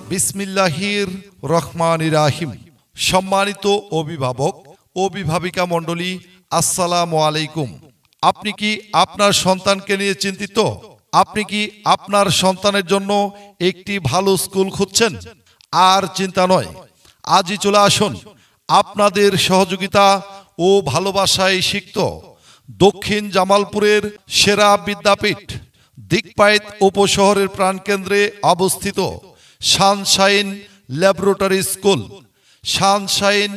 বিসমিল্লাহির রহমানির রাহিম। সম্মানিত অভিভাবক ও অভিভাবিকা মণ্ডলী, আসসালামু আলাইকুম। আপনি কি আপনার সন্তানকে নিয়ে চিন্তিত? আপনি কি আপনার সন্তানের জন্য একটি ভালো স্কুল খুঁজছেন? আর চিন্তা নয়, আজই চলে আসুন। আপনাদের সহযোগিতা ও ভালোবাসায় সিক্ত দক্ষিণ জামালপুরের সেরা বিদ্যাপীঠ দিকপাইত উপশহরের প্রাণকেন্দ্রে অবস্থিত Sunshine laboratory school. Sunshine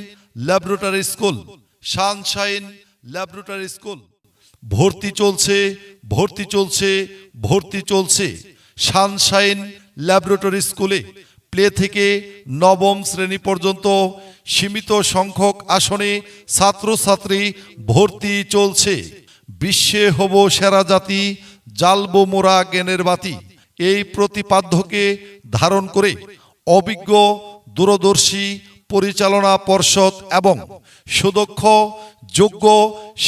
laboratory school, Sunshine laboratory school. ভর্তি চলছে, ভর্তি চলছে, ভর্তি চলছে সানশাইন ল্যাবরেটরি স্কুলে। প্লে থেকে নবম শ্রেণী পর্যন্ত সীমিত সংখ্যক আসনে ছাত্রছাত্রী ভর্তি চলছে। বিশ্বে হব সেরা জাতি, জ্বালবো মোরা জ্ঞানের বাতি, এই প্রতিপাদ্যকে ধারণ করে অভিজ্ঞ দূরদর্শী পরিচালনা পর্ষদ এবং সুদক্ষ যোগ্য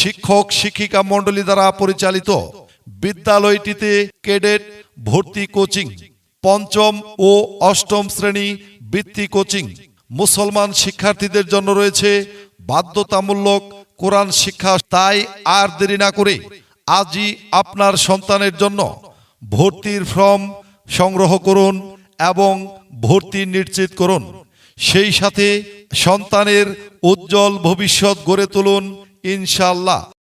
শিক্ষক শিক্ষিকা মণ্ডলী দ্বারা পরিচালিত বিদ্যালয়টিতে ক্যাডেট ভর্তি কোচিং, পঞ্চম ও অষ্টম শ্রেণী বৃত্তি কোচিং। মুসলমান শিক্ষার্থীদের জন্য রয়েছে বাধ্যতামূলক কোরআন শিক্ষা। তাই আর দেরি না করে আজই আপনার সন্তানের জন্য ভর্তির ফর্ম সংগ্রহ করুন এবং ভর্তি নিশ্চিত করুন। সেই সাথে সন্তানের উজ্জ্বল ভবিষ্যৎ গড়ে তুলুন ইনশাআল্লাহ।